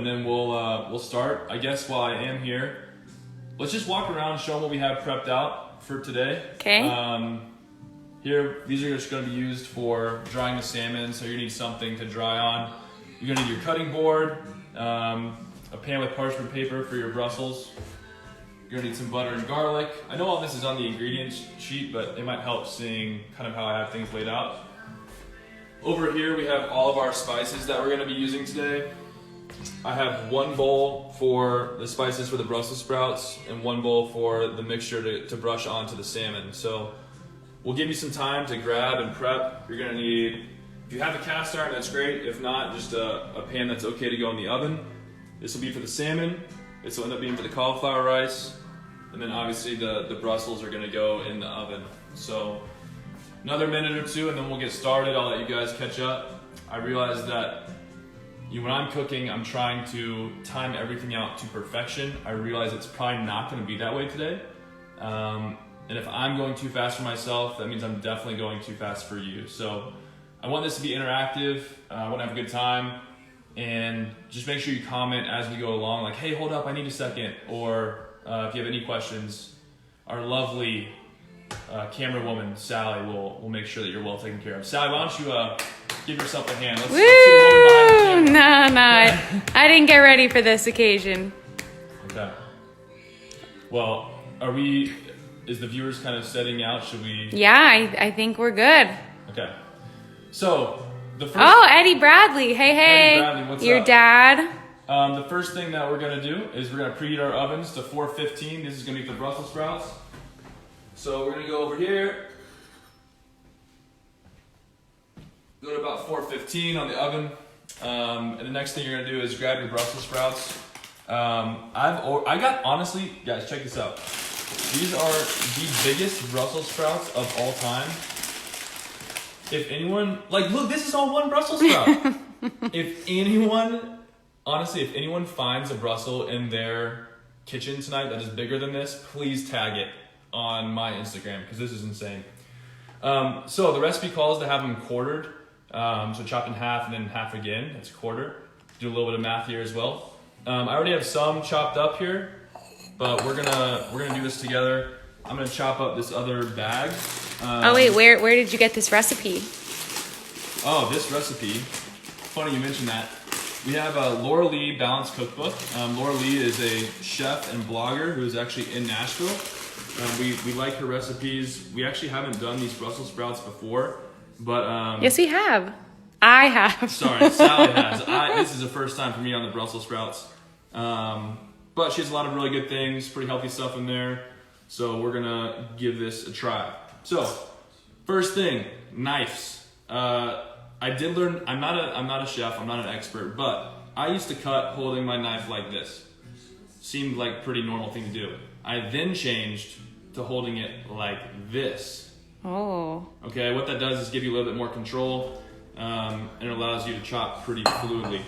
and then we'll start. I guess while I am here, let's just walk around, show them what we have prepped out for today. Okay. Here, these are just going to be used for drying the salmon, so you need something to dry on. You're going to need your cutting board, a pan with parchment paper for your Brussels. You're going to need some butter and garlic. I know all this is on the ingredients sheet, but it might help seeing kind of how I have things laid out. Over here, we have all of our spices that we're going to be using today. I have one bowl for the spices for the Brussels sprouts and one bowl for the mixture to brush onto the salmon. So we'll give you some time to grab and prep. You're gonna need, if you have a cast iron, that's great. If not, just a pan that's okay to go in the oven. This will be for the salmon. This will end up being for the cauliflower rice. And then obviously the Brussels are gonna go in the oven. So another minute or two and then we'll get started. I'll let you guys catch up. I realize that when I'm cooking, I'm trying to time everything out to perfection. I realize it's probably not gonna be that way today. And if I'm going too fast for myself, that means I'm definitely going too fast for you. So I want this to be interactive. I want to have a good time. And just make sure you comment as we go along, like, hey, hold up, I need a second. Or if you have any questions, our lovely camera woman, Sally, will make sure that you're well taken care of. Sally, why don't you give yourself a hand. Let's see the woman behind the camera. No. I didn't get ready for this occasion. Okay. Well, is the viewers kind of setting out? Should we? Yeah, I think we're good. Okay. So, the first... Oh, Eddie Bradley. Hey. Eddie Bradley, what's Your up? dad. The first thing that we're going to do is we're going to preheat our ovens to 415. This is going to be for Brussels sprouts. So, we're going to go over here. Go to about 415 on the oven. And the next thing you're going to do is grab your Brussels sprouts. Honestly, guys, check this out. These are the biggest Brussels sprouts of all time. If anyone, look, this is all one Brussels sprout. If anyone finds a Brussels in their kitchen tonight that is bigger than this, please tag it on my Instagram, because this is insane. So the recipe calls to have them quartered. So chopped in half and then half again, that's a quarter. Do a little bit of math here as well. I already have some chopped up here, but we're gonna do this together. I'm gonna chop up this other bag. Oh wait, where did you get this recipe? Oh, this recipe. Funny you mentioned that. We have a Laura Lee Balanced Cookbook. Laura Lee is a chef and blogger who is actually in Nashville. We like her recipes. We actually haven't done these Brussels sprouts before, but yes, we have. I have. Sorry, Sally has. This is the first time for me on the Brussels sprouts. But she has a lot of really good things, pretty healthy stuff in there. So we're gonna give this a try. So, first thing, knives. I did learn, I'm not a chef, I'm not an expert, but I used to cut holding my knife like this. Seemed like a pretty normal thing to do. I then changed to holding it like this. Oh. Okay, what that does is give you a little bit more control, and it allows you to chop pretty fluidly.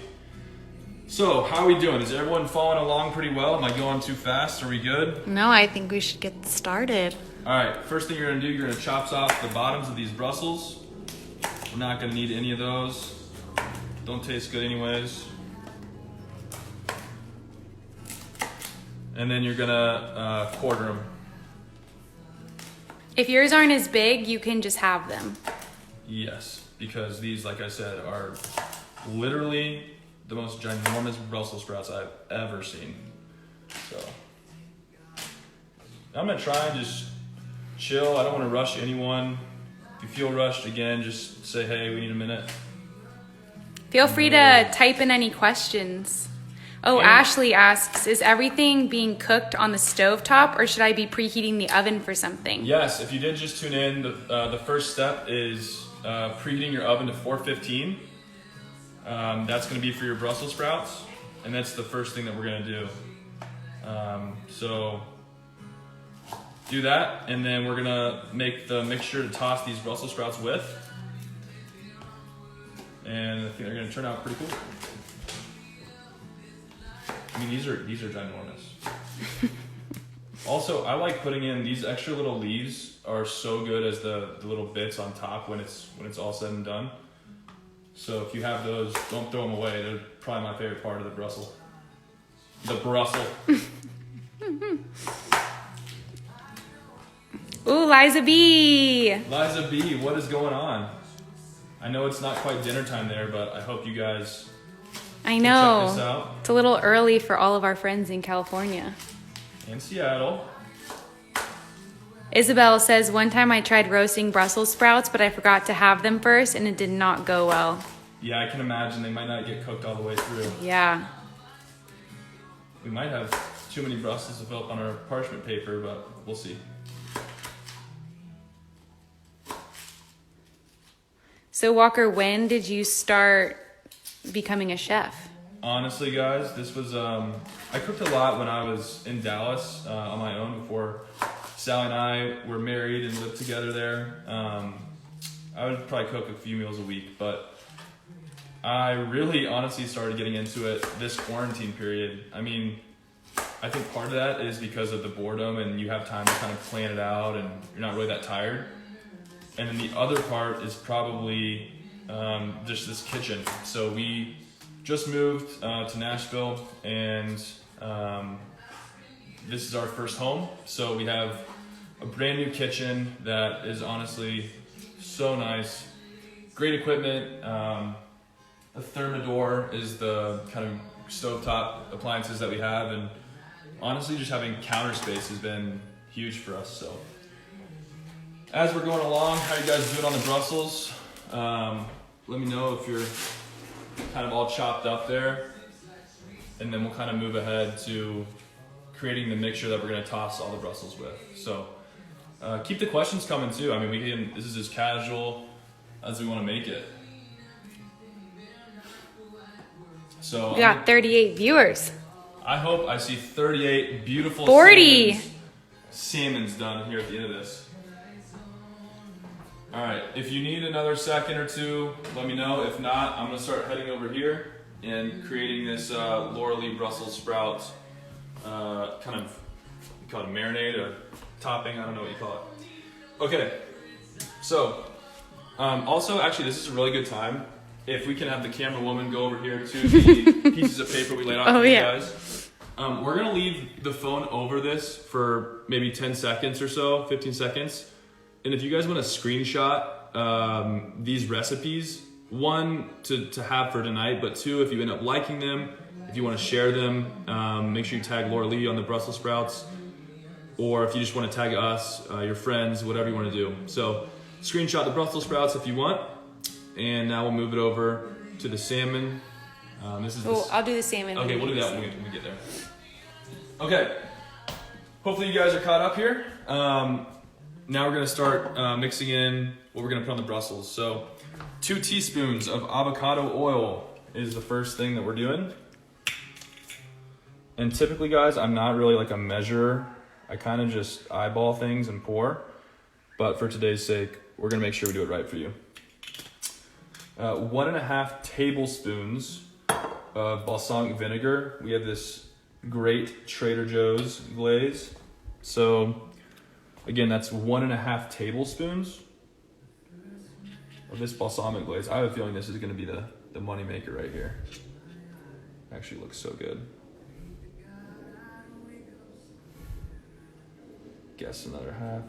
So, how are we doing? Is everyone following along pretty well? Am I going too fast? Are we good? No, I think we should get started. Alright, first thing you're going to do, you're going to chop off the bottoms of these Brussels. We're not going to need any of those. Don't taste good anyways. And then you're going to quarter them. If yours aren't as big, you can just have them. Yes, because these, like I said, are literally the most ginormous Brussels sprouts I've ever seen. So, I'm gonna try and just chill. I don't want to rush anyone. If you feel rushed again, just say, hey, we need a minute. Feel free to type in any questions. Oh, And Ashley asks, is everything being cooked on the stovetop or should I be preheating the oven for something? Yes, if you did just tune in, the first step is preheating your oven to 415. That's going to be for your Brussels sprouts, and that's the first thing that we're going to do. So do that, and then we're going to make the mixture to toss these Brussels sprouts with. And I think they're going to turn out pretty cool. I mean, these are ginormous. Also, I like putting in these extra little leaves are so good as the little bits on top when it's all said and done. So if you have those, don't throw them away. They're probably my favorite part of the Brussels. The Brussels. Ooh, Liza B. Liza B, what is going on? I know it's not quite dinner time there, but I hope you guys I can know. check this out. It's a little early for all of our friends in California. In Seattle. Isabel says, one time I tried roasting Brussels sprouts, but I forgot to have them first and it did not go well. Yeah, I can imagine they might not get cooked all the way through. Yeah. We might have too many Brussels to fill up on our parchment paper, but we'll see. So Walker, when did you start becoming a chef? Honestly, guys, this was, I cooked a lot when I was in Dallas on my own before Sally and I were married and lived together there. I would probably cook a few meals a week, but I really honestly started getting into it this quarantine period. I mean, I think part of that is because of the boredom and you have time to kind of plan it out and you're not really that tired. And then the other part is probably just this kitchen. So we just moved to Nashville and this is our first home. So we have a brand new kitchen that is honestly so nice. Great equipment. The Thermador is the kind of stovetop appliances that we have. And honestly, just having counter space has been huge for us. So as we're going along, how you guys doing on the Brussels? Let me know if you're kind of all chopped up there. And then we'll kind of move ahead to creating the mixture that we're going to toss all the Brussels with. So keep the questions coming too. I mean, this is as casual as we want to make it. So We got 38 viewers. I hope I see 38 beautiful 40 salmons done here at the end of this. All right, if you need another second or two, let me know. If not, I'm gonna start heading over here and creating this Laura Lee Brussels sprout kind of, you call it a marinade, a topping, I don't know what you call it. Okay, so also actually this is a really good time. If we can have the camera woman go over here to the pieces of paper we laid out for you guys. We're gonna leave the phone over this for maybe 10 seconds or so, 15 seconds. And if you guys want to screenshot these recipes, one, to have for tonight, but two, if you end up liking them, if you want to share them, make sure you tag Laura Lee on the Brussels sprouts, or if you just want to tag us, your friends, whatever you want to do. So screenshot the Brussels sprouts if you want, and now we'll move it over to the salmon. I'll do the salmon. Okay, we'll do that when we get there. Okay, hopefully you guys are caught up here. Now we're gonna start mixing in what we're gonna put on the Brussels. So 2 teaspoons of avocado oil is the first thing that we're doing. And typically, guys, I'm not really like a measurer. I kind of just eyeball things and pour. But for today's sake, we're gonna make sure we do it right for you. 1.5 tablespoons of balsamic vinegar. We have this great Trader Joe's glaze. So again, that's 1.5 tablespoons of this balsamic glaze. I have a feeling this is going to be the money maker right here. Actually looks so good. Guess another half.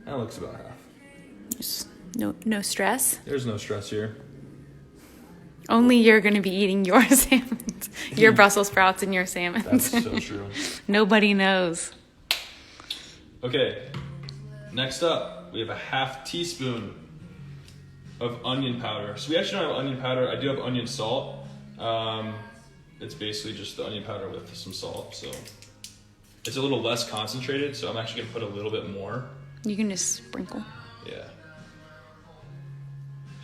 That looks about half. No stress. There's no stress here. Only you're going to be eating your salmons, your Brussels sprouts and your salmons. That's so true. Nobody knows. Okay, next up, we have 1/2 teaspoon of onion powder. So we actually don't have onion powder. I do have onion salt. It's basically just the onion powder with some salt. So it's a little less concentrated, so I'm actually gonna put a little bit more. You can just sprinkle. Yeah.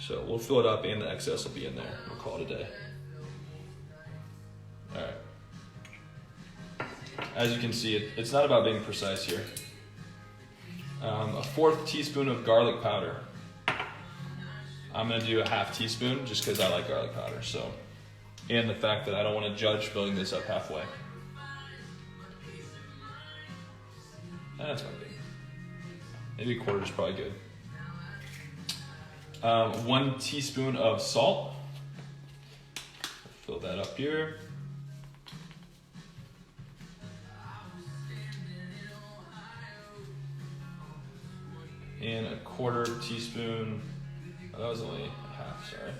So we'll fill it up and the excess will be in there. We'll call it a day. All right. As you can see, it's not about being precise here. 1/4 teaspoon of garlic powder. I'm gonna do 1/2 teaspoon just because I like garlic powder. So, and the fact that I don't want to judge building this up halfway. That's not big. Maybe 1/4 is probably good. 1 teaspoon of salt. Fill that up here. And a 1/4 teaspoon, oh, that was only half, sorry.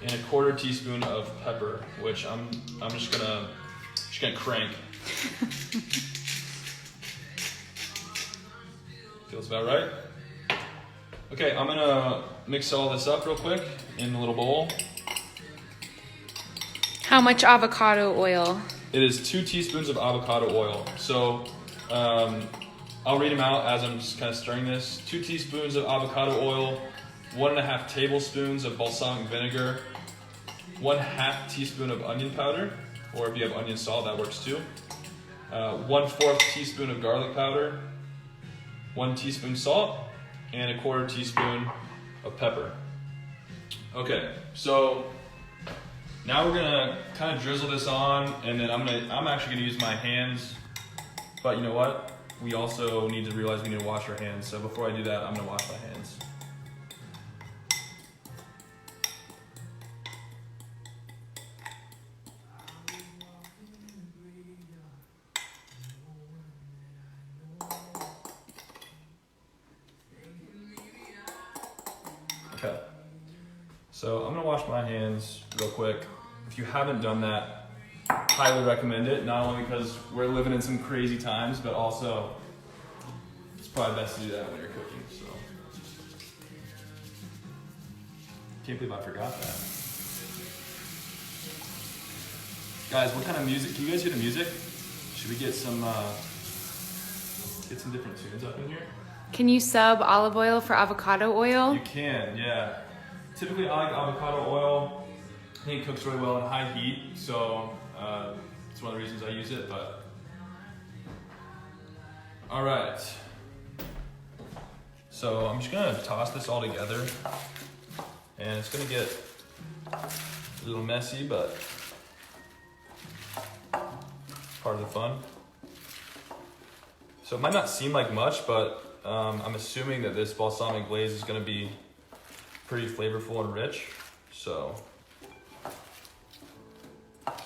And a 1/4 teaspoon of pepper, which I'm just gonna crank. Feels about right. Okay, I'm gonna mix all this up real quick in a little bowl. How much avocado oil? It is 2 teaspoons of avocado oil. So I'll read them out as I'm just kind of stirring this. 2 teaspoons of avocado oil, 1.5 tablespoons of balsamic vinegar, 1/2 teaspoon of onion powder, or if you have onion salt, that works too. 1/4 teaspoon of garlic powder, 1 teaspoon salt, and a 1/4 teaspoon of pepper. Okay, so now we're gonna kind of drizzle this on, and then I'm actually gonna use my hands. But you know what? We also need to realize we need to wash our hands. So before I do that, I'm gonna wash my hands. Okay, so I'm gonna wash my hands real quick. If you haven't done that, highly recommend it, not only because we're living in some crazy times, but also it's probably best to do that when you're cooking, so. Can't believe I forgot that. Guys, what kind of music, can you guys hear the music? Should we get some different tunes up in here? Can you sub olive oil for avocado oil? You can, yeah. Typically, I like avocado oil. I think it cooks really well in high heat, so it's one of the reasons I use it. But all right, so I'm just gonna toss this all together, and it's gonna get a little messy, but part of the fun. So it might not seem like much, but I'm assuming that this balsamic glaze is going to be pretty flavorful and rich, so.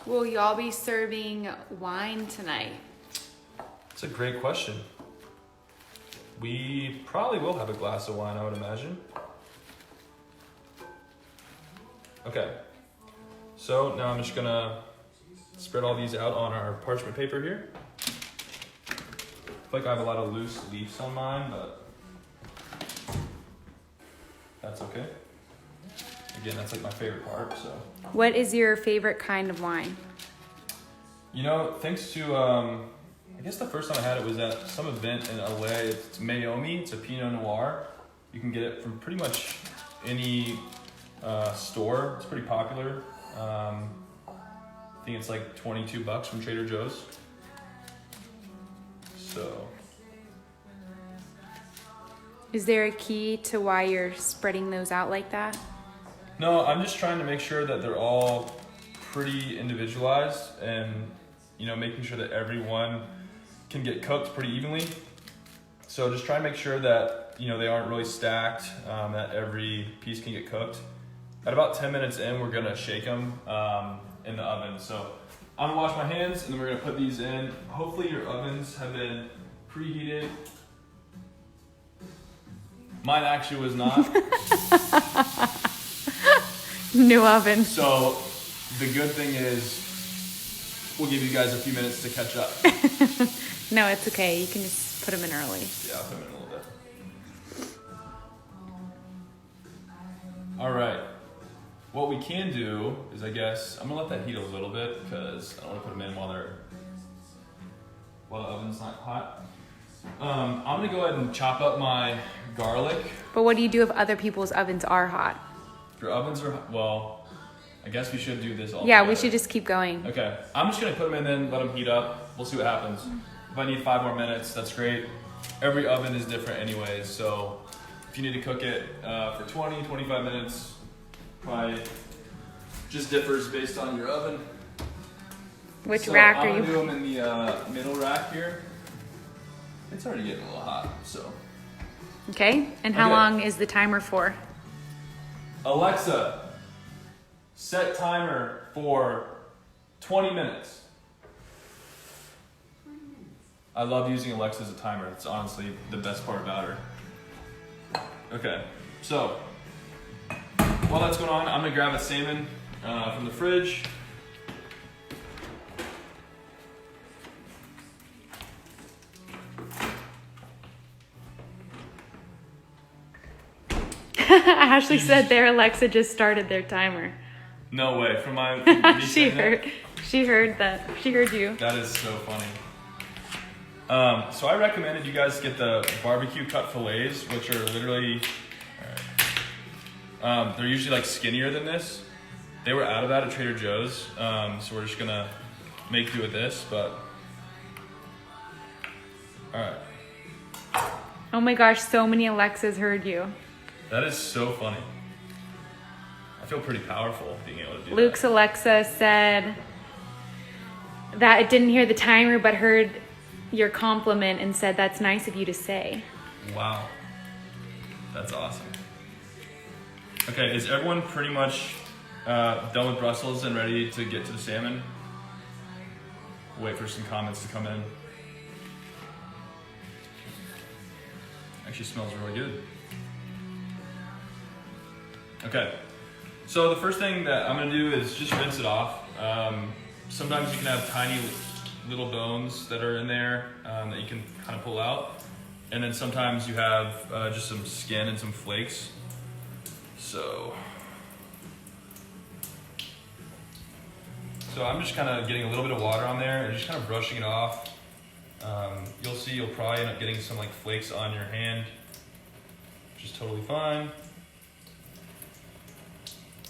Will y'all be serving wine tonight? That's a great question. We probably will have a glass of wine, I would imagine. Okay, so now I'm just going to spread all these out on our parchment paper here. I feel like I have a lot of loose leaves on mine, but that's okay. Again, that's like my favorite part, so. What is your favorite kind of wine? You know, thanks to, I guess the first time I had it was at some event in LA. It's Mayomi, it's a Pinot Noir. You can get it from pretty much any store. It's pretty popular. I think it's like $22 from Trader Joe's. So. Is there a key to why you're spreading those out like that? No, I'm just trying to make sure that they're all pretty individualized and, you know, making sure that everyone can get cooked pretty evenly. So just try to make sure that, you know, they aren't really stacked, that every piece can get cooked. At about 10 minutes in, we're gonna shake them in the oven. So I'm gonna wash my hands and then we're gonna put these in. Hopefully your ovens have been preheated. Mine actually was not. New oven. So the good thing is we'll give you guys a few minutes to catch up. No, it's okay. You can just put them in early. Yeah, I'll put them in a little bit. All right. What we can do is, I guess, I'm gonna let that heat a little bit because I don't want to put them in while the oven's not hot. I'm gonna go ahead and chop up my garlic. But what do you do if other people's ovens are hot? If your ovens are, well, I guess we should do this all Yeah, together. we should just keep going. Okay, I'm just gonna put them in then, let them heat up. We'll see what happens. If I need 5 more minutes, that's great. Every oven is different anyways, so if you need to cook it for 20, 25 minutes, probably just differs based on your oven. Which So rack are I'm you? gonna do them in the middle rack here. It's already getting a little hot, so. Okay, and how Okay. long is the timer for? Alexa, set timer for 20 minutes. I love using Alexa as a timer. It's honestly the best part about her. Okay, so while that's going on, I'm gonna grab a salmon from the fridge. Ashley said their Alexa just started their timer. No way, from my She heard that. She heard you. That is so funny. So I recommended you guys get the barbecue cut fillets, which are literally, they're usually like skinnier than this. They were out of that at Trader Joe's, so we're just gonna make do with this, but, all right. Oh my gosh, so many Alexas heard you. That is so funny. I feel pretty powerful being able to do Luke's Alexa said that it didn't hear the timer but heard your compliment and said that's nice of you to say. that. Wow. That's awesome. Okay, is everyone pretty much done with Brussels and ready to get to the salmon? Wait for some comments to come in. Actually smells really good. Okay, so the first thing that I'm gonna do is just rinse it off. Sometimes you can have tiny little bones that are in there that you can kind of pull out. And then sometimes you have just some skin and some flakes. So I'm just kind of getting a little bit of water on there and just kind of brushing it off. You'll see you'll probably end up getting some like flakes on your hand, which is totally fine.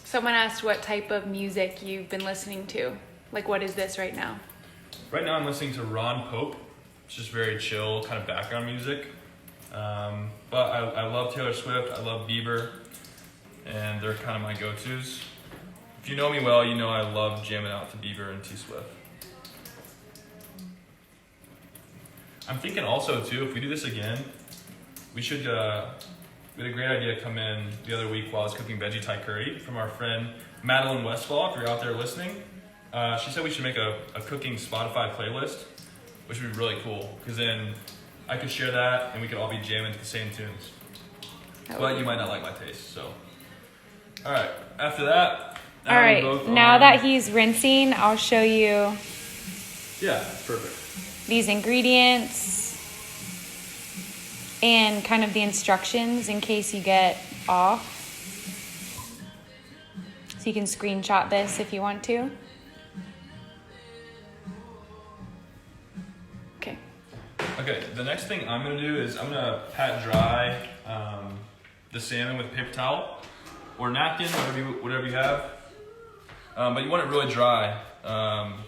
Someone asked what type of music you've been listening to. Like, what is this right now? Right now I'm listening to Ron Pope. It's just very chill kind of background music. But I love Taylor Swift, I love Bieber, and they're kind of my go-tos. If you know me well, you know I love jamming out to Bieber and T-Swift. I'm thinking also too, if we do this again, we should, we had a great idea come in the other week while I was cooking veggie Thai curry from our friend Madeline Westfall, if you're out there listening. She said we should make a cooking Spotify playlist, which would be really cool, because then I could share that and we could all be jamming to the same tunes. But you might not like my taste, so. All right, after that. All right, now that he's rinsing, I'll show you Yeah, perfect. these ingredients and kind of the instructions in case you get off. So you can screenshot this if you want to. Okay. Okay, the next thing I'm gonna do is I'm gonna pat dry the salmon with a paper towel or napkin, whatever you have. But you want it really dry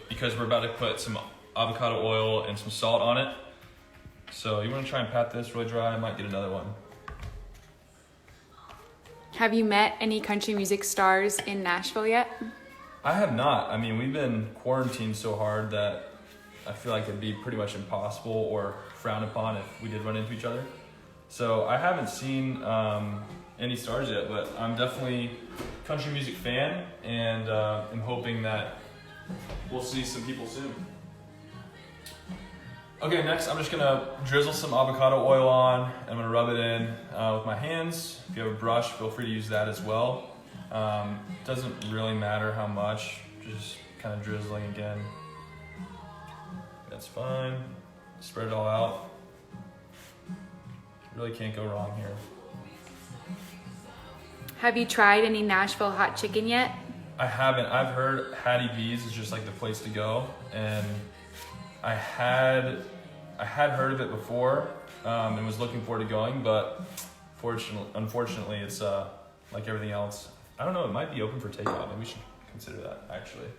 because we're about to put some avocado oil and some salt on it. So you want to try and pat this really dry. I might get another one. Have you met any country music stars in Nashville yet? I have not. I mean, we've been quarantined so hard that I feel like it'd be pretty much impossible or frowned upon if we did run into each other. So I haven't seen any stars yet, but I'm definitely a country music fan, and I'm hoping that we'll see some people soon. Okay, next I'm just gonna drizzle some avocado oil on. I'm gonna rub it in with my hands. If you have a brush, feel free to use that as well. Doesn't really matter how much, just kind of drizzling again. That's fine. Spread it all out. Really can't go wrong here. Have you tried any Nashville hot chicken yet? I haven't. I've heard Hattie B's is just like the place to go, and I had heard of it before and was looking forward to going, but unfortunately, it's like everything else. I don't know. It might be open for takeout. Maybe we should consider that actually.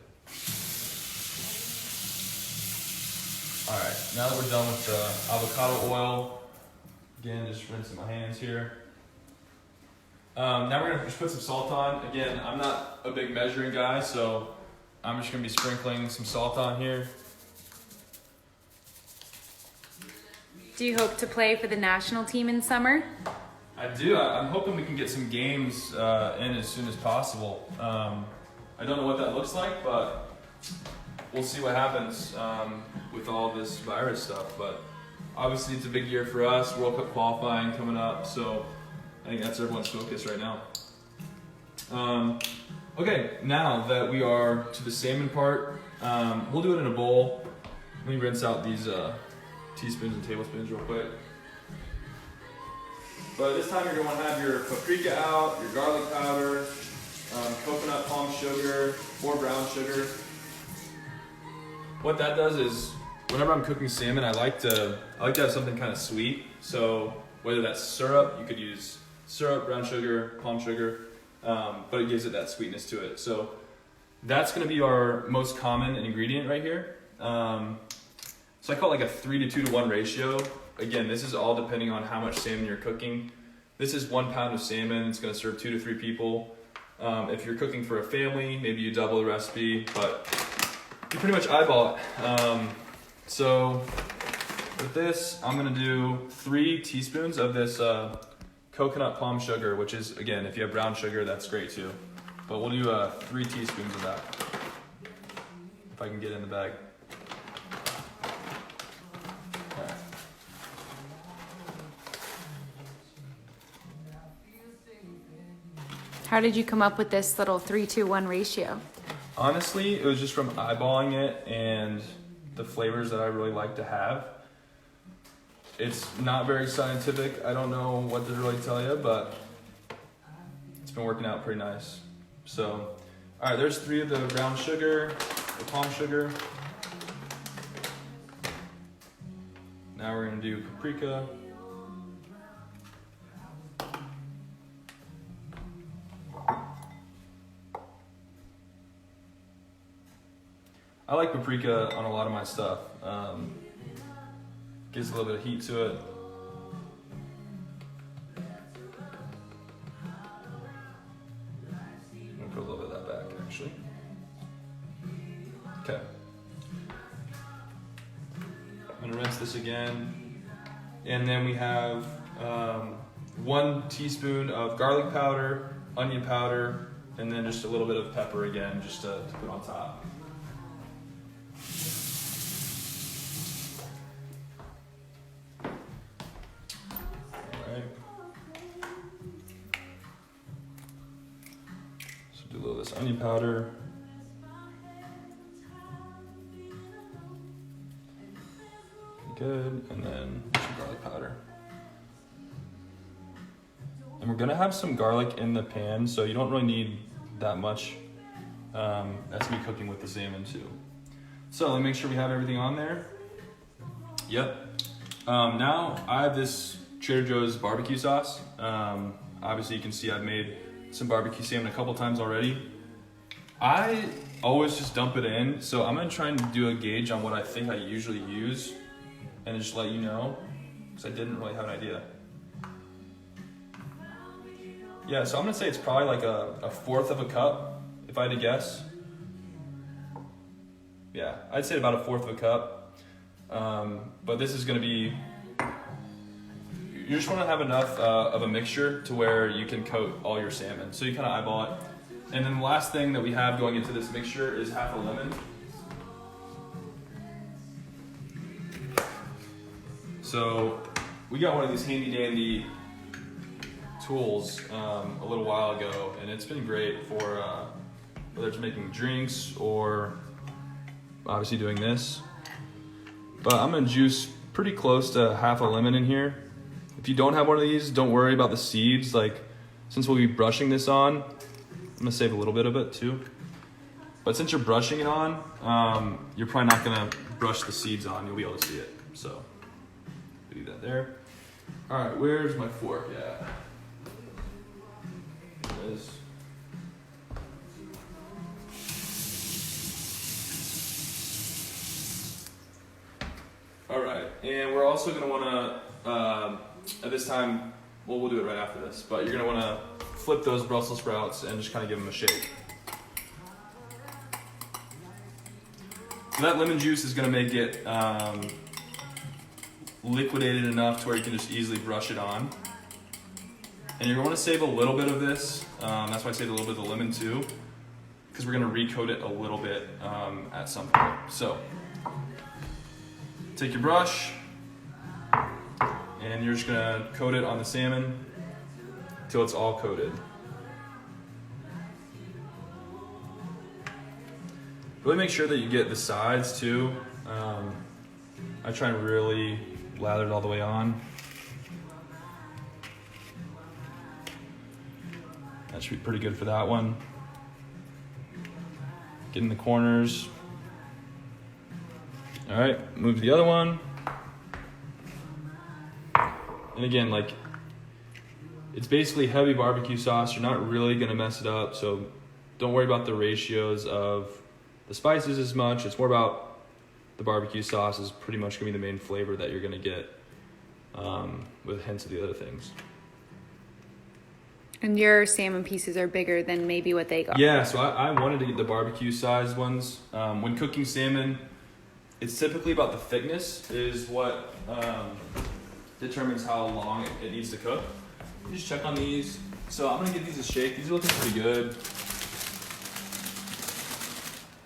All right. Now that we're done with the avocado oil, again, just rinsing my hands here. Now we're gonna just put some salt on. Again, I'm not a big measuring guy, so I'm just gonna be sprinkling some salt on here. Do you hope to play for the national team in summer? I do. I'm hoping we can get some games in as soon as possible. I don't know what that looks like, but we'll see what happens with all this virus stuff. But obviously, it's a big year for us. World Cup qualifying coming up, so I think that's everyone's focus right now. Okay, now that we are to the salmon part, we'll do it in a bowl. Let me rinse out these teaspoons and tablespoons real quick. But this time you're going to want to have your paprika out, your garlic powder, coconut palm sugar, or brown sugar. What that does is, whenever I'm cooking salmon, I like to have something kind of sweet. So whether that's syrup, you could use syrup, brown sugar, palm sugar, but it gives it that sweetness to it. So that's going to be our most common ingredient right here. So I call it like a 3 to 2 to 1 ratio. Again, this is all depending on how much salmon you're cooking. This is 1 pound of salmon. It's going to serve 2 to 3 people. If you're cooking for a family, maybe you double the recipe, but you pretty much eyeball it. So with this, I'm going to do 3 teaspoons of this coconut palm sugar, which is, again, if you have brown sugar, that's great too. But we'll do 3 teaspoons of that, if I can get it in the bag. How did you come up with this little 3-2-1 ratio? Honestly, it was just from eyeballing it and the flavors that I really like to have. It's not very scientific. I don't know what to really tell you, but it's been working out pretty nice. So, all right, there's 3 of the brown sugar, the palm sugar. Now we're gonna do paprika. I like paprika on a lot of my stuff. Gives a little bit of heat to it. I'm gonna put a little bit of that back, actually. Okay. I'm gonna rinse this again. And then we have 1 teaspoon of garlic powder, onion powder, and then just a little bit of pepper again, just to put on top. Do a little of this onion powder. Good, and then some garlic powder. And we're gonna have some garlic in the pan, so you don't really need that much. That's me cooking with the salmon too. So let me make sure we have everything on there. Yep. Now I have this Trader Joe's barbecue sauce. Obviously you can see I've made some barbecue salmon a couple times already. I always just dump it in, so I'm gonna try and do a gauge on what I think I usually use and just let you know, because I didn't really have an idea. Yeah, so I'm gonna say it's probably like a 1/4 of a cup, if I had to guess. Yeah, I'd say about a 1/4 of a cup. But this is gonna be, you just want to have enough of a mixture to where you can coat all your salmon. So you kind of eyeball it. And then the last thing that we have going into this mixture is half a lemon. So we got one of these handy dandy tools a little while ago, and it's been great for whether it's making drinks or obviously doing this. But I'm gonna juice pretty close to half a lemon in here. If you don't have one of these, don't worry about the seeds. Like, since we'll be brushing this on, I'm gonna save a little bit of it too. But since you're brushing it on, you're probably not gonna brush the seeds on. You'll be able to see it. So, do that there. All right, where's my fork at? There it is. All right, and we're also gonna wanna, at this time, well, we'll do it right after this, but you're gonna wanna flip those Brussels sprouts and just kind of give them a shake. So that lemon juice is gonna make it liquidated enough to where you can just easily brush it on. And you're going to save a little bit of this. That's why I saved a little bit of the lemon too, because we're going to recoat it a little bit at some point. So take your brush and you're just going to coat it on the salmon until it's all coated. Really make sure that you get the sides too. I try and really lather it all the way on. That should be pretty good for that one. Get in the corners. All right, move to the other one. And again, like, it's basically heavy barbecue sauce. You're not really gonna mess it up, so don't worry about the ratios of the spices as much. It's more about the barbecue sauce is pretty much gonna be the main flavor that you're gonna get with hints of the other things. And your salmon pieces are bigger than maybe what they got. Yeah, so I wanted to get the barbecue sized ones. When cooking salmon, it's typically about the thickness is what determines how long it needs to cook. You just check on these. So I'm gonna give these a shake. These are looking pretty good.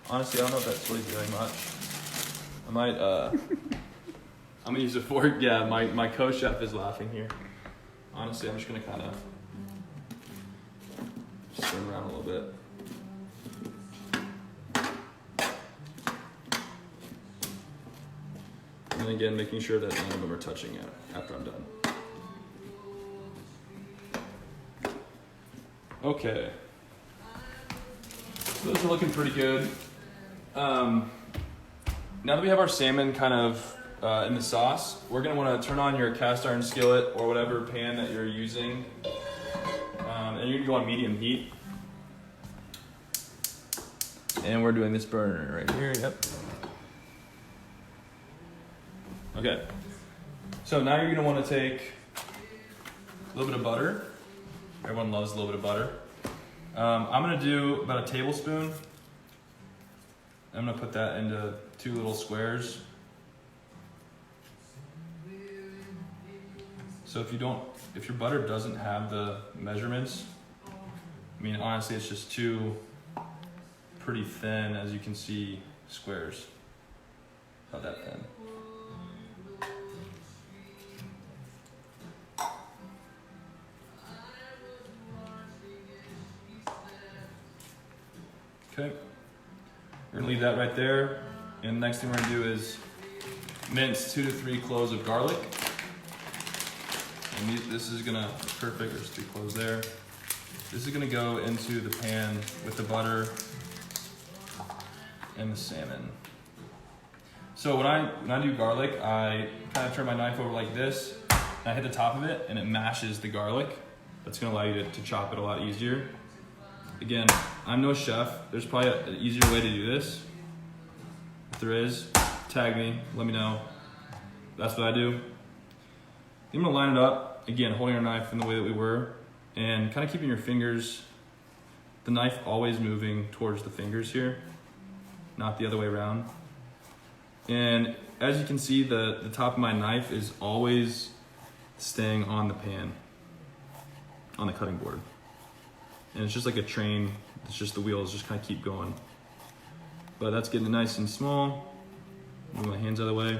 Honestly, I don't know if that's really doing much. I might, I'm gonna use a fork. Yeah, my co-chef is laughing here. Honestly, I'm just gonna kind of turn around a little bit. And again, making sure that none of them are touching it after I'm done. Okay. So those are looking pretty good. Now that we have our salmon kind of in the sauce, we're gonna wanna turn on your cast iron skillet or whatever pan that you're using. And you're gonna go on medium heat. And we're doing this burner right here, yep. Okay, so now you're gonna wanna take a little bit of butter. Everyone loves a little bit of butter. I'm gonna do about a tablespoon. I'm gonna put that into 2 little squares. So if your butter doesn't have the measurements, I mean, honestly, it's just too pretty thin, as you can see, squares. Not that thin. Okay, we're gonna leave that right there. And the next thing we're gonna do is mince 2 to 3 cloves of garlic. And this is gonna, perfect, there's 3 cloves there. This is gonna go into the pan with the butter and the salmon. So when I do garlic, I kind of turn my knife over like this, and I hit the top of it, and it mashes the garlic. That's gonna allow you to chop it a lot easier. Again, I'm no chef. There's probably an easier way to do this. If there is, tag me, let me know. That's what I do. I'm gonna line it up, again, holding our knife in the way that we were, and kind of keeping your fingers, the knife always moving towards the fingers here, not the other way around. And as you can see, the top of my knife is always staying on the pan, on the cutting board. And it's just like a train, it's just the wheels just kind of keep going. But that's getting nice and small. Move my hands out of the way.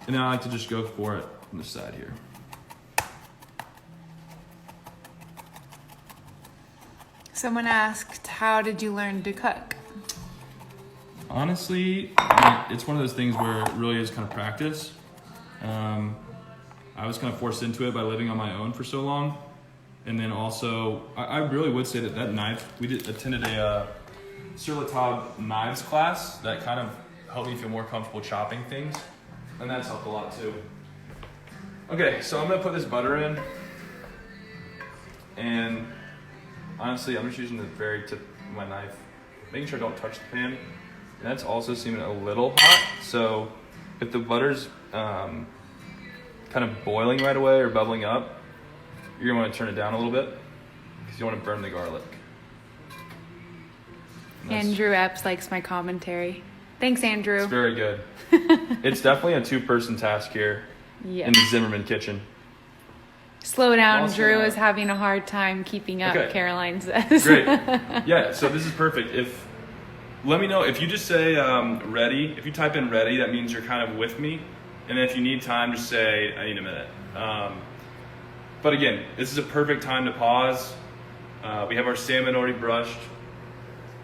And then I like to just go for it on the side here. Someone asked, how did you learn to cook? Honestly, I mean, it's one of those things where it really is kind of practice. I was kind of forced into it by living on my own for so long. And then also, I really would say that knife, we attended a sur la table knives class that kind of helped me feel more comfortable chopping things. And that's helped a lot too. Okay, so I'm gonna put this butter in. And honestly, I'm just using the very tip of my knife, making sure I don't touch the pan. And that's also seeming a little hot. So if the butter's kind of boiling right away or bubbling up, you're gonna wanna turn it down a little bit because you wanna burn the garlic. Andrew Epps likes my commentary. Thanks, Andrew. It's very good. It's definitely a 2-person task here. Yeah. in the Zimmerman kitchen. Slow down. Also, Drew is having a hard time keeping up, Okay. Caroline says. Great. Yeah, so this is perfect. Let me know if you just say ready. If you type in ready, that means you're kind of with me. And if you need time, just say, I need a minute. But again, this is a perfect time to pause. We have our salmon already brushed.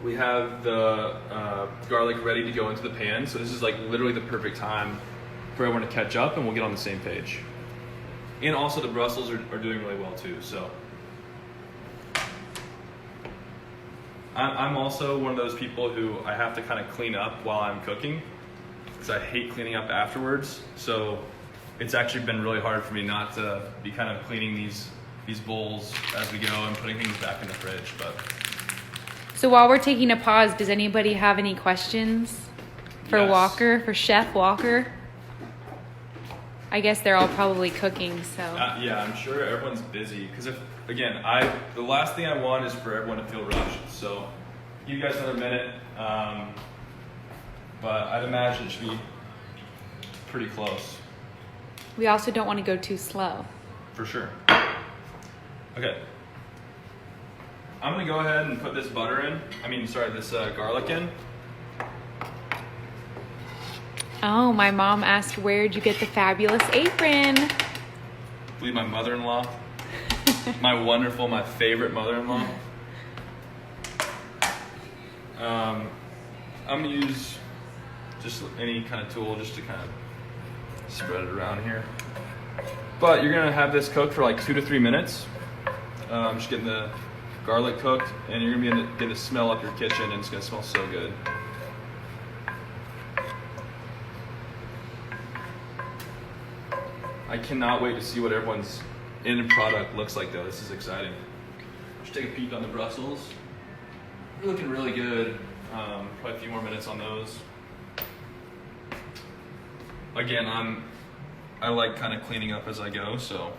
We have the garlic ready to go into the pan. So this is like literally the perfect time for everyone to catch up and we'll get on the same page. And also the Brussels are doing really well too, so. I'm also one of those people who I have to kind of clean up while I'm cooking because I hate cleaning up afterwards. So it's actually been really hard for me not to be kind of cleaning these bowls as we go and putting things back in the fridge. But So while we're taking a pause, does anybody have any questions for Yes. Walker, for Chef Walker? I guess they're all probably cooking, so. yeah, I'm sure everyone's busy because the last thing I want is for everyone to feel rushed. So give you guys another minute, but I'd imagine it should be pretty close. We also don't want to go too slow. For sure. Okay. I'm gonna go ahead and put this this garlic in. Oh, my mom asked, where'd you get the fabulous apron? I believe my mother-in-law, my favorite mother-in-law. I'm gonna use just any kind of tool just to kind of spread it around here. But you're gonna have this cooked for like 2 to 3 minutes. Just getting the garlic cooked, and you're gonna be getting to smell up your kitchen, and it's gonna smell so good. I cannot wait to see what everyone's end product looks like though. This is exciting. Just take a peek on the Brussels. They're looking really good. Probably a few more minutes on those. Again, I like kind of cleaning up as I go, so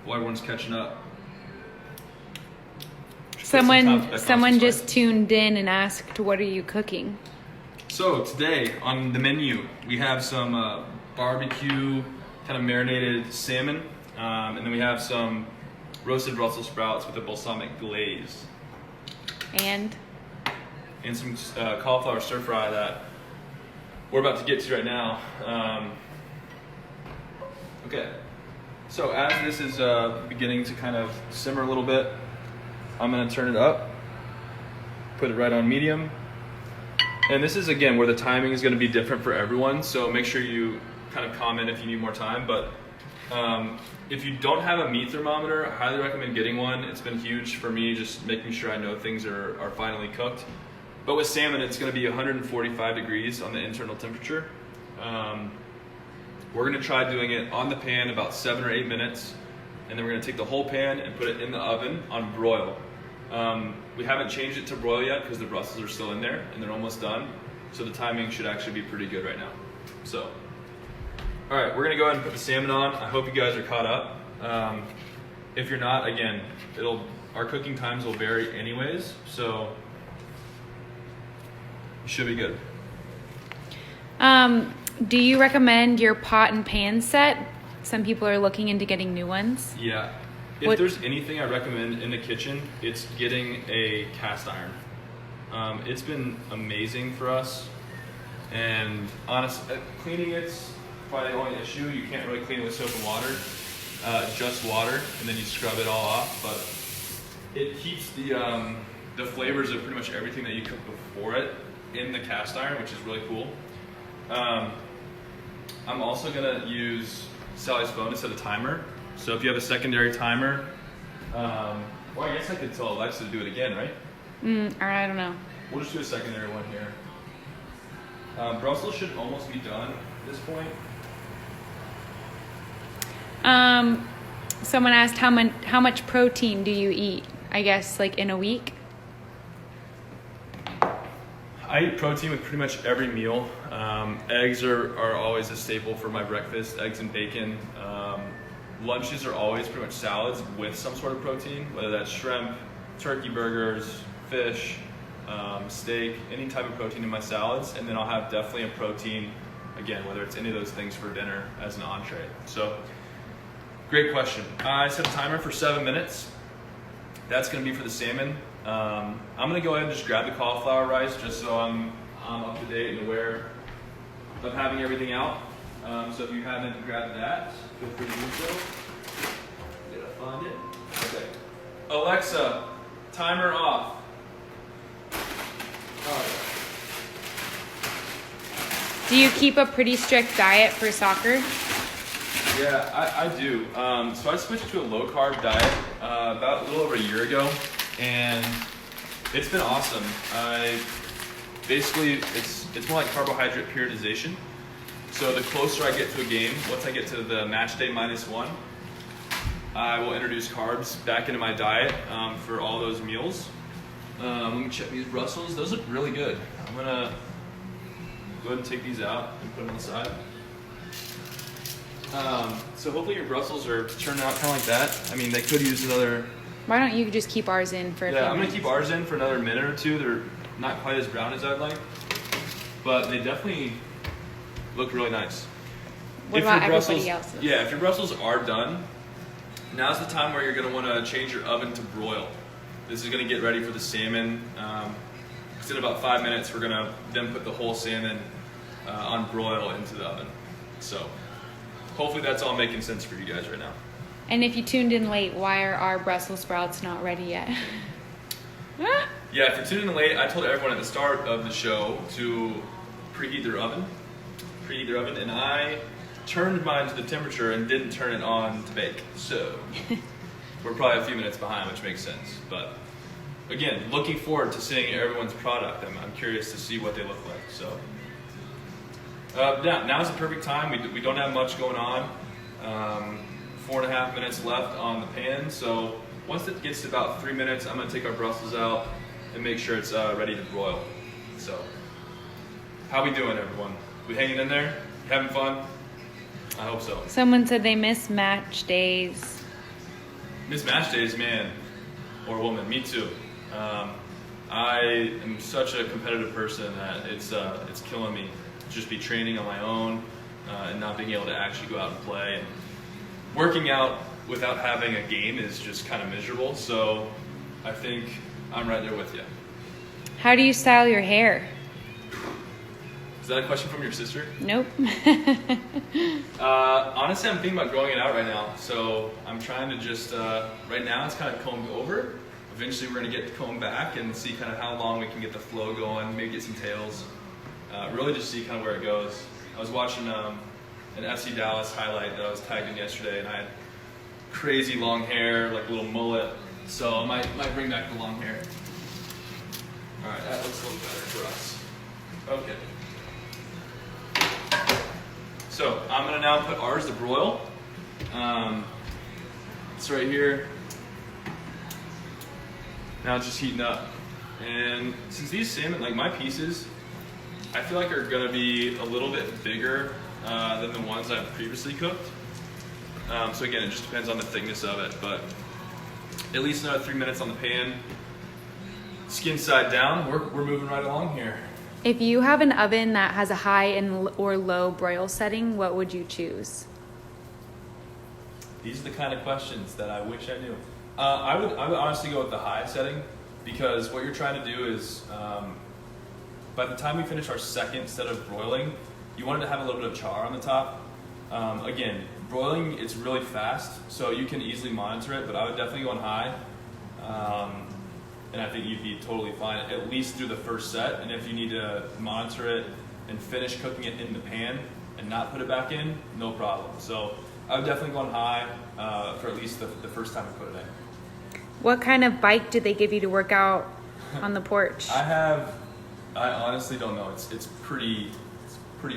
while everyone's catching up. Someone just tuned in and asked, what are you cooking? So today on the menu, we have some barbecue kind of marinated salmon, and then we have some roasted Brussels sprouts with a balsamic glaze. And some cauliflower stir fry that we're about to get to right now. Okay, so as this is beginning to kind of simmer a little bit, I'm gonna turn it up, put it right on medium. And this is, again, where the timing is gonna be different for everyone, so make sure you kind of comment if you need more time. But if you don't have a meat thermometer, I highly recommend getting one. It's been huge for me, just making sure I know things are finally cooked. But with salmon, it's gonna be 145 degrees on the internal temperature. We're gonna try doing it on the pan about 7 or 8 minutes, and then we're gonna take the whole pan and put it in the oven on broil. We haven't changed it to broil yet because the Brussels are still in there and they're almost done. So the timing should actually be pretty good right now. So, all right, we're gonna go ahead and put the salmon on. I hope you guys are caught up. If you're not, again, our cooking times will vary anyways, so you should be good. Do you recommend your pot and pan set? Some people are looking into getting new ones. Yeah. If there's anything I recommend in the kitchen, it's getting a cast iron. It's been amazing for us. And honestly, cleaning it's probably the only issue. You can't really clean it with soap and water, just water, and then you scrub it all off. But it keeps the flavors of pretty much everything that you cook before it in the cast iron, which is really cool. I'm also gonna use Sally's phone to set a timer. So if you have a secondary timer, well, I guess I could tell Alexa to do it again, right? Or I don't know. We'll just do a secondary one here. Brussels should almost be done at this point. Someone asked how much protein do you eat? I guess like in a week. I eat protein with pretty much every meal. Eggs are always a staple for my breakfast, eggs and bacon. Lunches are always pretty much salads with some sort of protein, whether that's shrimp, turkey burgers, fish, steak, any type of protein in my salads. And then I'll have definitely a protein again, whether it's any of those things for dinner as an entree. So, great question. I set a timer for 7 minutes. That's going to be for the salmon. I'm going to go ahead and just grab the cauliflower rice just so I'm up to date and aware of having everything out. So if you haven't grabbed that, feel free to do so. Gotta find it. Okay. Alexa, timer off. All right. Do you keep a pretty strict diet for soccer? Yeah, I do. So I switched to a low carb diet about a little over a year ago, and it's been awesome. Basically, it's more like carbohydrate periodization. So the closer I get to a game, once I get to the match day -1, I will introduce carbs back into my diet for all those meals. Let me check these Brussels. Those look really good. I'm gonna go ahead and take these out and put them on the side. So hopefully your Brussels are turning out kind of like that. I mean, they could use another. Why don't you just keep ours in for a few Yeah, I'm gonna minutes? keep ours in for another minute or two. They're not quite as brown as I'd like, but they definitely look really nice. What about everybody else's? Yeah, if your Brussels are done, now's the time where you're gonna want to change your oven to broil. This is gonna get ready for the salmon. Because in about 5 minutes, we're gonna then put the whole salmon on broil into the oven. So hopefully that's all making sense for you guys right now. And if you tuned in late, why are our Brussels sprouts not ready yet? Yeah, if you're tuning in late, I told everyone at the start of the show to preheat their oven, and I turned mine to the temperature and didn't turn it on to bake. So we're probably a few minutes behind, which makes sense. But again, looking forward to seeing everyone's product. I'm curious to see what they look like. So now's the perfect time. We don't have much going on. 4.5 minutes left on the pan. So once it gets to about 3 minutes, I'm gonna take our Brussels out and make sure it's ready to broil. So how we doing, everyone? We hanging in there? Having fun? I hope so. Someone said they miss match days. Miss match days, man, or woman. Me too. I am such a competitive person that it's killing me to just be training on my own and not being able to actually go out and play. And working out without having a game is just kind of miserable. So I think I'm right there with you. How do you style your hair? Is that a question from your sister? Nope. Honestly, I'm thinking about growing it out right now. So I'm trying to just, right now it's kind of combed over. Eventually we're going to get the comb back and see kind of how long we can get the flow going, maybe get some tails. Really just see kind of where it goes. I was watching an FC Dallas highlight that I was tagged in yesterday, and I had crazy long hair, like a little mullet. So I might bring back the long hair. All right, that looks a little better for us. Okay. So I'm gonna now put ours to broil. It's right here. Now it's just heating up. And since these salmon, like my pieces, I feel like are gonna be a little bit bigger than the ones I've previously cooked. So again, it just depends on the thickness of it, but at least another 3 minutes on the pan. Skin side down, we're moving right along here. If you have an oven that has a high and or low broil setting, what would you choose? These are the kind of questions that I wish I knew. I would honestly go with the high setting, because what you're trying to do is, by the time we finish our second set of broiling, you want it to have a little bit of char on the top. Again, broiling, it's really fast, so you can easily monitor it, but I would definitely go on high. And I think you'd be totally fine, at least through the first set. And if you need to monitor it and finish cooking it in the pan and not put it back in, no problem. So I would definitely go on high for at least the first time I put it in. What kind of bike did they give you to work out on the porch? I honestly don't know. It's pretty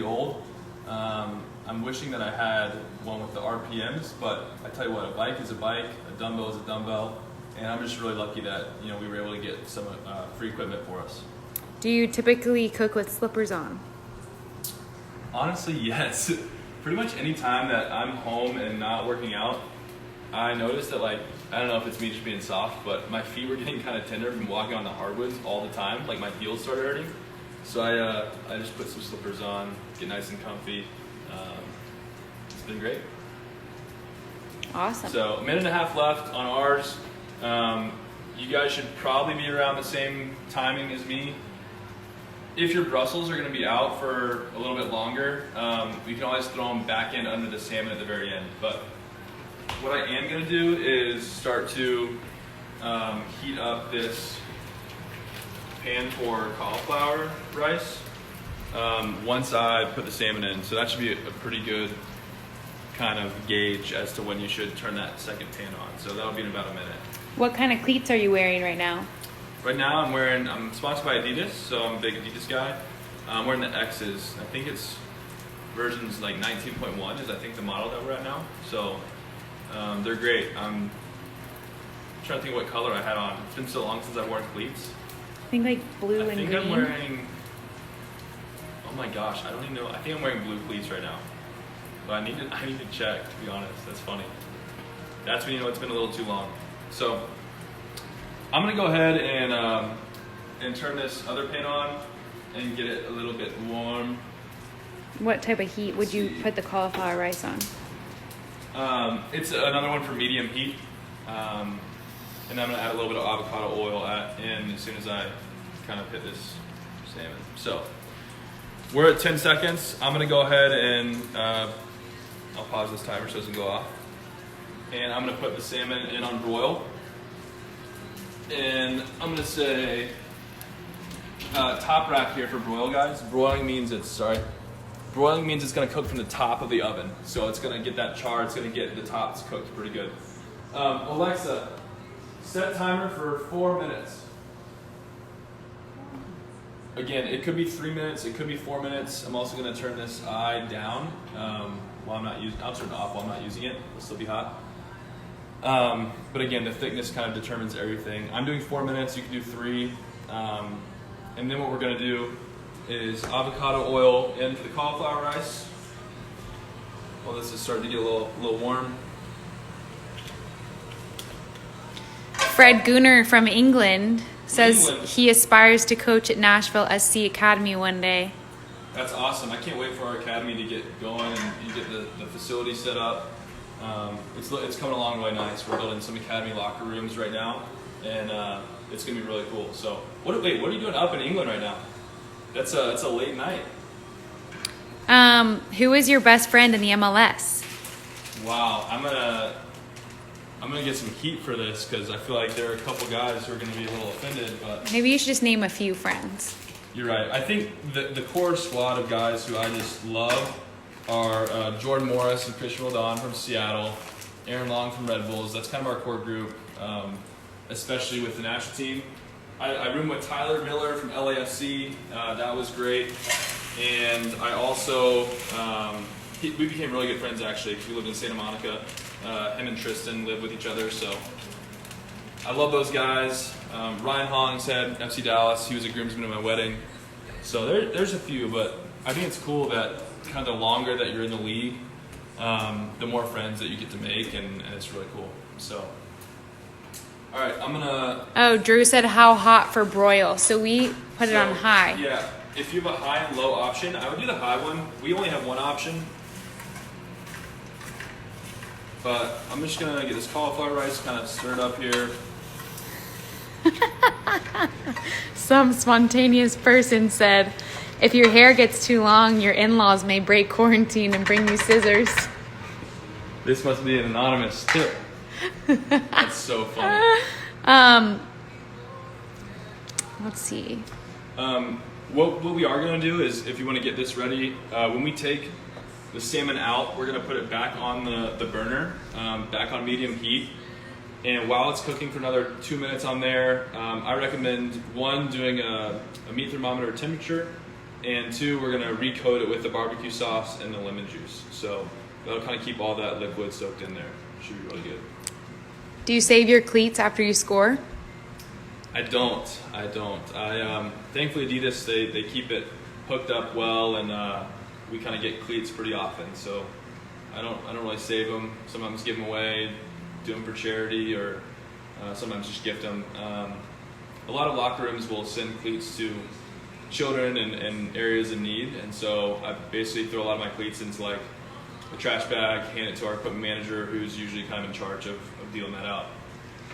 old. I'm wishing that I had one with the RPMs, but I tell you what, a bike is a bike, a dumbbell is a dumbbell. And I'm just really lucky that we were able to get some free equipment for us. Do you typically cook with slippers on? Honestly, yes. Pretty much any time that I'm home and not working out, I notice that, like, I don't know if it's me just being soft, but my feet were getting kind of tender from walking on the hardwoods all the time. Like, my heels started hurting. So I just put some slippers on, get nice and comfy. It's been great. Awesome. So a minute and a half left on ours. You guys should probably be around the same timing as me. If your Brussels are going to be out for a little bit longer, you can always throw them back in under the salmon at the very end. But what I am going to do is start to heat up this pan for cauliflower rice once I put the salmon in. So that should be a pretty good kind of gauge as to when you should turn that second pan on. So that'll be in about a minute. What kind of cleats are you wearing right now? Right now I'm sponsored by Adidas, so I'm a big Adidas guy. I'm wearing the X's. I think it's versions like 19.1 is I think the model that we're at now. So they're great. I'm trying to think what color I had on. It's been so long since I've worn cleats. I think like blue and green. I think I'm wearing, oh my gosh, I don't even know. I think I'm wearing blue cleats right now. But I need to check, to be honest. That's funny. That's when you know it's been a little too long. So I'm gonna go ahead and turn this other pan on and get it a little bit warm. What type of heat would you put the cauliflower rice on? It's another one for medium heat. And I'm gonna add a little bit of avocado oil in as soon as I kind of hit this salmon. So we're at 10 seconds. I'm gonna go ahead and I'll pause this timer so it doesn't go off. And I'm gonna put the salmon in on broil. And I'm gonna say top rack here for broil, guys. Broiling means it's gonna cook from the top of the oven. So it's gonna get that char, it's gonna get the tops cooked pretty good. Alexa, set timer for 4 minutes. Again, it could be 3 minutes, it could be 4 minutes. I'm also gonna turn this eye down while I'm not using. I'll turn it off while I'm not using it. It'll still be hot. But again, the thickness kind of determines everything. I'm doing 4 minutes. You can do 3. And then what we're gonna do is avocado oil into the cauliflower rice. Well, this is starting to get a little warm. Fred Gooner from England says he aspires to coach at Nashville SC Academy one day. That's awesome. I can't wait for our academy to get going and you get the facility set up. It's coming along really nice. We're building some academy locker rooms right now, and it's gonna be really cool. So, what are you doing up in England right now? It's a late night. Who is your best friend in the MLS? Wow, I'm gonna get some heat for this because I feel like there are a couple guys who are gonna be a little offended, but Maybe you should just name a few friends. you're right. I think the core squad of guys who I just love are Jordan Morris and Christian Roldan from Seattle, Aaron Long from Red Bulls. That's kind of our core group, especially with the national team. I room with Tyler Miller from LAFC. That was great. And I also, we became really good friends actually because we lived in Santa Monica. Him and Tristan live with each other, so I love those guys. Ryan Hollingshead, FC Dallas, he was a groomsman at my wedding. So there's a few, but I think it's cool that kind of the longer that you're in the league, the more friends that you get to make, and it's really cool. So, all right, I'm gonna. Oh, Drew said how hot for broil, so we put it on high. Yeah, if you have a high and low option, I would do the high one. We only have one option, but I'm just gonna get this cauliflower rice kind of stirred up here. Some spontaneous person said, if your hair gets too long, your in-laws may break quarantine and bring you scissors. This must be an anonymous tip. That's so funny. Let's see. What we are going to do is, if you want to get this ready, when we take the salmon out, we're going to put it back on the burner, back on medium heat. And while it's cooking for another 2 minutes on there, I recommend 1, doing a meat thermometer temperature, and 2, we're going to recoat it with the barbecue sauce and the lemon juice. So that'll kind of keep all that liquid soaked in there. Should be really good. Do you save your cleats after you score? I don't. Thankfully Adidas, they keep it hooked up well, and we kind of get cleats pretty often. So I don't really save them. Sometimes give them away, do them for charity, or sometimes just gift them. A lot of locker rooms will send cleats to children and areas in need, and so I basically throw a lot of my cleats into like a trash bag, hand it to our equipment manager, who's usually kind of in charge of dealing that out.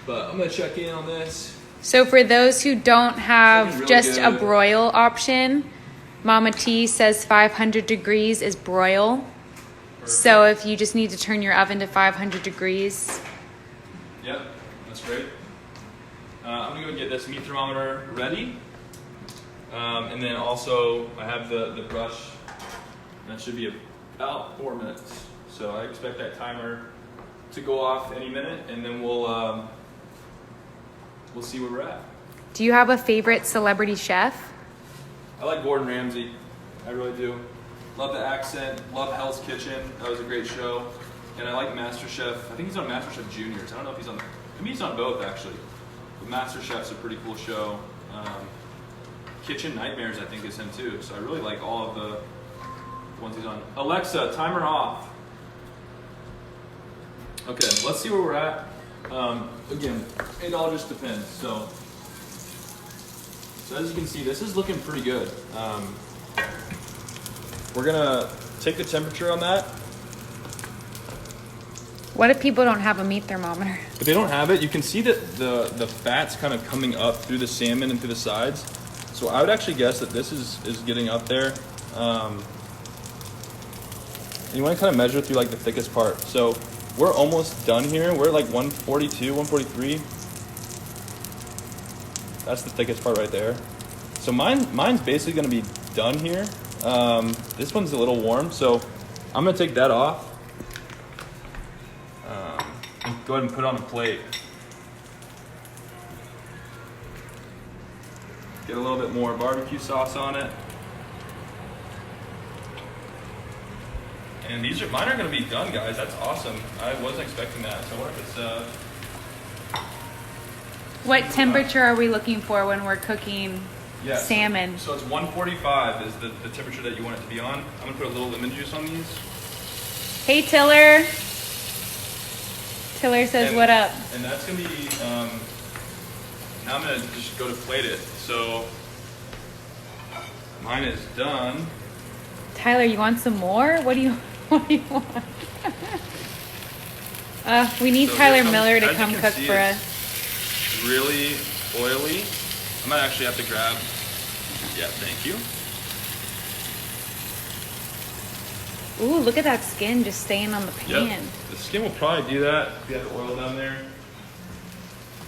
But I'm gonna check in on this. So for those who don't have Really just a good. broil option, Mama T says 500 degrees is broil. So if you just need to turn your oven to 500 degrees. Yep, that's great. I'm gonna go get this meat thermometer ready. And then also I have the brush. That should be about 4 minutes. So I expect that timer to go off any minute, and then we'll see where we're at. Do you have a favorite celebrity chef? I like Gordon Ramsay. I really do. Love the accent. Love Hell's Kitchen. That was a great show. And I like MasterChef. I think he's on MasterChef Juniors. I don't know if he's on. Maybe he's on both actually. But MasterChef's a pretty cool show. Kitchen Nightmares, I think, is him too. So I really like all of the ones he's on. Alexa, timer off. Okay, let's see where we're at. Again, it all just depends. So as you can see, this is looking pretty good. We're gonna take the temperature on that. What if people don't have a meat thermometer? If they don't have it, you can see that the fat's kind of coming up through the salmon and through the sides. So I would actually guess that this is getting up there. And you want to kind of measure through like the thickest part. So we're almost done here. We're at like 142, 143. That's the thickest part right there. So mine's basically going to be done here. This one's a little warm, so I'm going to take that off. And go ahead and put it on a plate. Get a little bit more barbecue sauce on it. And mine are going to be done, guys. That's awesome. I wasn't expecting that. So what if it's What temperature are we looking for when we're cooking salmon? So it's 145 is the temperature that you want it to be on. I'm going to put a little lemon juice on these. Hey, Tiller. Tiller says, what up? And that's going to be, now I'm going to just go to plate it. So mine is done. Tyler, you want some more? What do you want? We need So Tyler here comes- Miller to as you come can cook see, for it's us. Really oily. I might actually have to grab. Yeah, thank you. Ooh, look at that skin just staying on the pan. Yep. The skin will probably do that. We have the oil down there.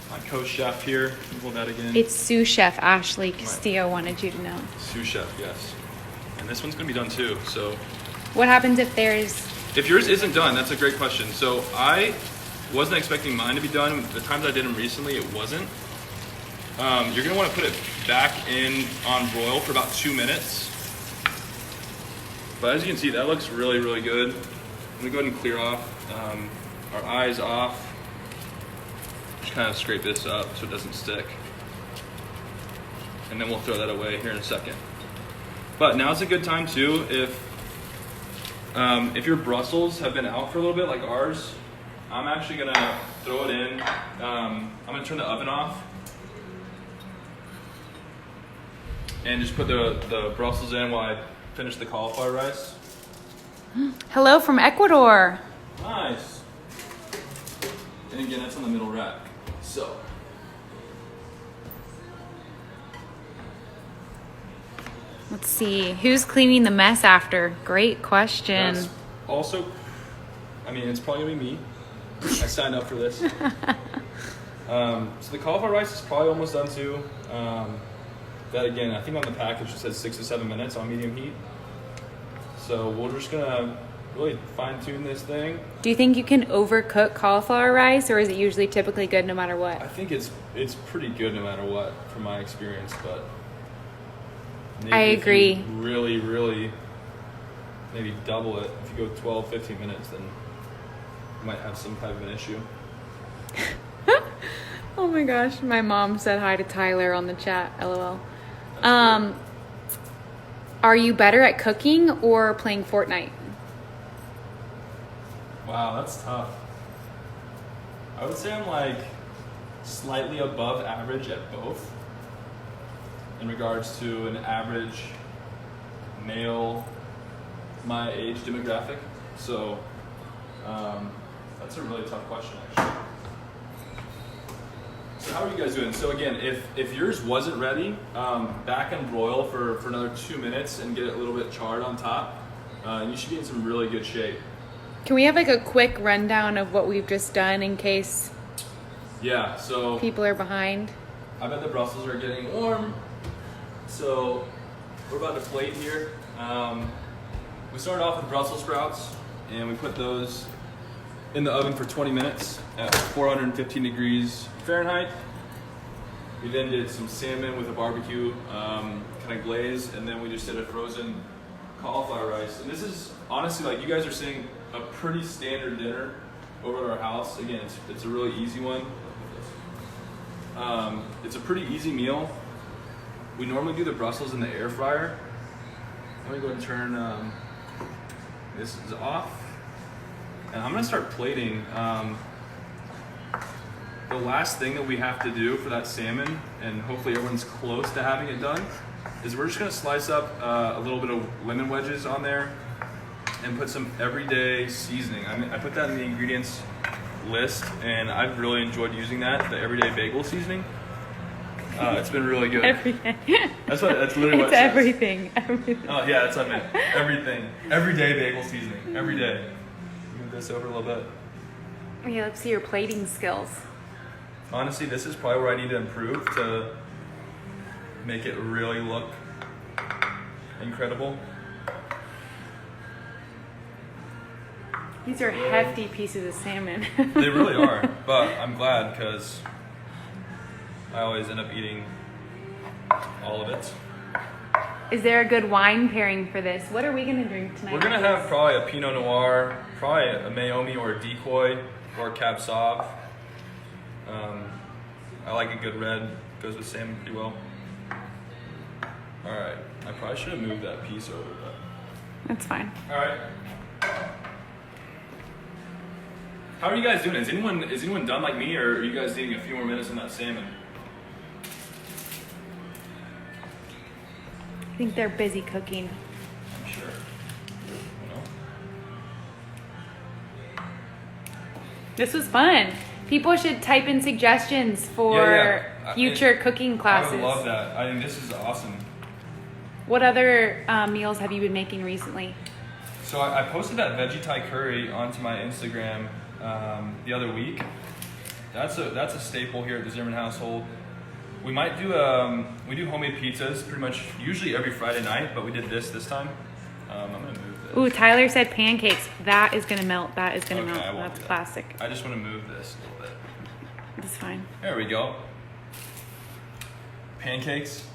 My co-chef here. Hold that again. It's sous chef Ashley Castillo wanted you to know. Sous chef, yes. And this one's gonna be done too. So What happens if there's... if yours isn't done, that's a great question. So I wasn't expecting mine to be done. The times I did them recently, it wasn't. You're gonna want to put it back in on broil for about 2 minutes. But as you can see, that looks really, really good. I'm gonna go ahead and clear off our eyes off. Just kind of scrape this up so it doesn't stick. And then we'll throw that away here in a second. But now's a good time too if your Brussels have been out for a little bit like ours. I'm actually gonna throw it in. I'm gonna turn the oven off and just put the Brussels in while I finish the cauliflower rice. Hello from Ecuador. Nice. And again, that's on the middle rack. So. Let's see. Who's cleaning the mess after? Great question. That's also, I mean, it's probably gonna be me. I signed up for this. So the cauliflower rice is probably almost done too. That again, I think on the package it says 6 to 7 minutes on medium heat. So we're just gonna really fine tune this thing. Do you think you can overcook cauliflower rice, or is it usually typically good no matter what? I think it's pretty good no matter what from my experience, but maybe I if agree. you really maybe double it. If you go 12, 15 minutes, then you might have some type of an issue. Oh my gosh, my mom said hi to Tyler on the chat. LOL. Are you better at cooking or playing Fortnite? Wow, that's tough. I would say I'm like slightly above average at both. in regards to an average male my age demographic. So that's a really tough question, actually. So how are you guys doing? So again, if yours wasn't ready, back and broil for another 2 minutes and get it a little bit charred on top. And you should be in some really good shape. Can we have like a quick rundown of what we've just done in case Yeah, so people are behind? I bet the Brussels are getting warm. So we're about to plate here. We started off with Brussels sprouts and we put those in the oven for 20 minutes at 415 degrees Fahrenheit. We then did some salmon with a barbecue kind of glaze, and then we just did a frozen cauliflower rice. And this is honestly, like, you guys are seeing a pretty standard dinner over at our house. Again, it's a really easy one. It's a pretty easy meal. We normally do the Brussels in the air fryer. Let me go and turn this is off. And I'm gonna start plating. The last thing that we have to do for that salmon, and hopefully everyone's close to having it done, is we're just gonna slice up a little bit of lemon wedges on there and put some everyday seasoning. I put that in the ingredients list, and I've really enjoyed using that, the everyday bagel seasoning. It's been really good. Everything. That's literally what It's it says. everything. Oh yeah, that's what I meant. Everything. Everyday bagel seasoning. Every day. Move this over a little bit. Yeah, let's see your plating skills. Honestly, this is probably where I need to improve to make it really look incredible. These are hefty pieces of salmon. They really are, but I'm glad because I always end up eating all of it. Is there a good wine pairing for this? What are we gonna drink tonight? We're gonna have probably a Pinot Noir, probably a Meiomi or a Decoy or a Cab Sauv. I like a good red, goes with salmon pretty well. All right, I probably should have moved that piece over, but. That's fine. All right. How are you guys doing? Is anyone done like me, or are you guys needing a few more minutes on that salmon? I think they're busy cooking. I'm sure. You know? This was fun. People should type in suggestions for Yeah. future cooking classes. I would love that. I think this is awesome. What other meals have you been making recently? So I posted that veggie Thai curry onto my Instagram the other week. That's a staple here at the Zimmerman household. We might do we do homemade pizzas pretty much usually every Friday night, but we did this time. I'm gonna move this. Ooh, Tyler said pancakes. That is gonna melt. That is gonna Okay, I melt. won't That's do that. classic. I just want to move this a little bit. That's fine. There we go. Pancakes.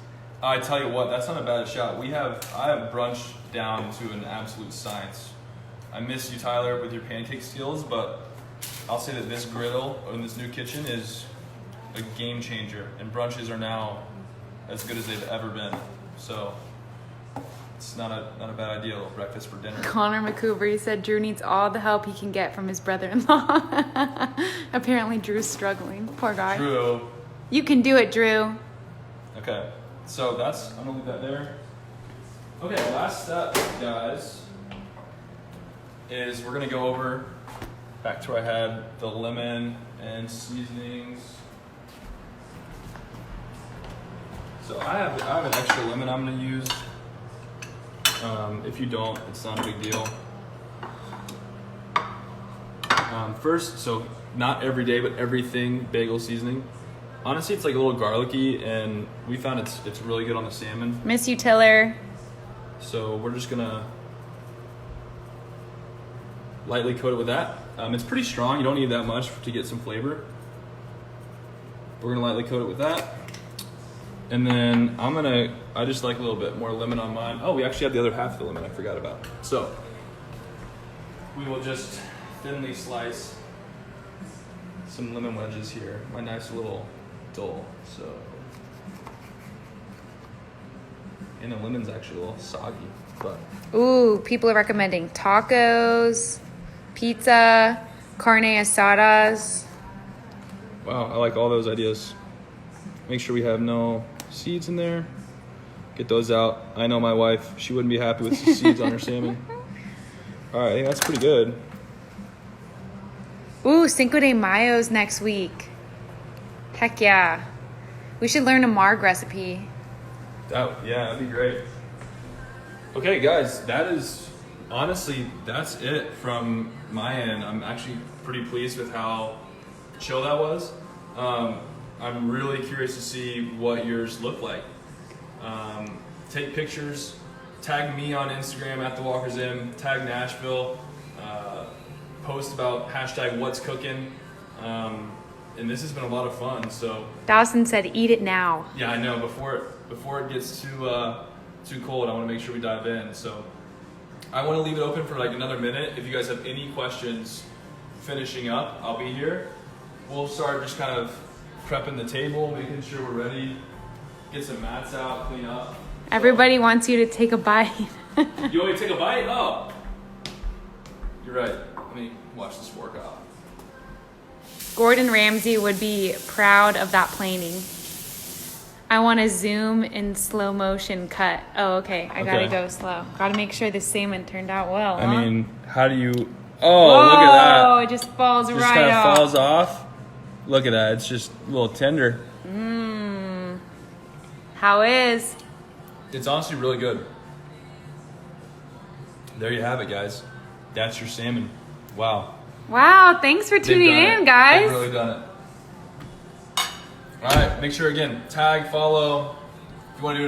I tell you what, that's not a bad shot. I have brunch down to an absolute science. I miss you, Tyler, with your pancake skills, but I'll say that this griddle in this new kitchen is a game changer, and brunches are now as good as they've ever been. So it's not a bad idea, a little breakfast for dinner. Connor McCouver said Drew needs all the help he can get from his brother-in-law. Apparently Drew's struggling. Poor guy. Drew. You can do it, Drew. Okay, so I'm gonna leave that there. Okay, last step, guys, is we're gonna go over back to where I had the lemon and seasonings. So I have an extra lemon I'm gonna use. If you don't, it's not a big deal. First, so not every day, but everything bagel seasoning. Honestly, it's like a little garlicky, and we found it's really good on the salmon. Miss you, Tiller. So we're just gonna lightly coat it with that. It's pretty strong. You don't need that much to get some flavor. We're gonna lightly coat it with that. And then I just like a little bit more lemon on mine. Oh, we actually have the other half of the lemon I forgot about. So we will just thinly slice some lemon wedges here. My knife's a little dull, so. And the lemon's actually a little soggy, but. Ooh, people are recommending tacos, pizza, carne asadas. Wow, I like all those ideas. Make sure we have no seeds in there. Get those out. I know my wife, she wouldn't be happy with the seeds on her salmon. All right, I think that's pretty good. Ooh, Cinco de Mayo's next week. Heck yeah. We should learn a marg recipe. That'd be great. Okay, guys, that's it from my end. I'm actually pretty pleased with how chill that was. I'm really curious to see what yours look like. Take pictures, tag me on Instagram at @thewalkerzim, tag Nashville, post about #what's cooking. And this has been a lot of fun. So Dawson said, "Eat it now." yeah, I know. Before it gets too cold, I want to make sure we dive in. So I want to leave it open for like another minute. If you guys have any questions, finishing up, I'll be here. We'll start just kind of prepping the table, making sure we're ready. Get some mats out, clean up. Everybody wants you to take a bite. You want me to take a bite? Oh, you're right. Let me wash this fork off. Gordon Ramsay would be proud of that planing. I want to zoom in slow motion cut. Oh, okay. I gotta go slow. Gotta make sure the salmon turned out well. I huh? mean, how do you? Oh, look at that! Oh, it just falls Just right kind of off. falls off. Look at that. It's just a little tender. How is? It's honestly really good. There you have it, guys. That's your salmon. Wow. Wow, thanks for tuning in, guys. They've really done it. All right, make sure again, tag, follow. If you want to do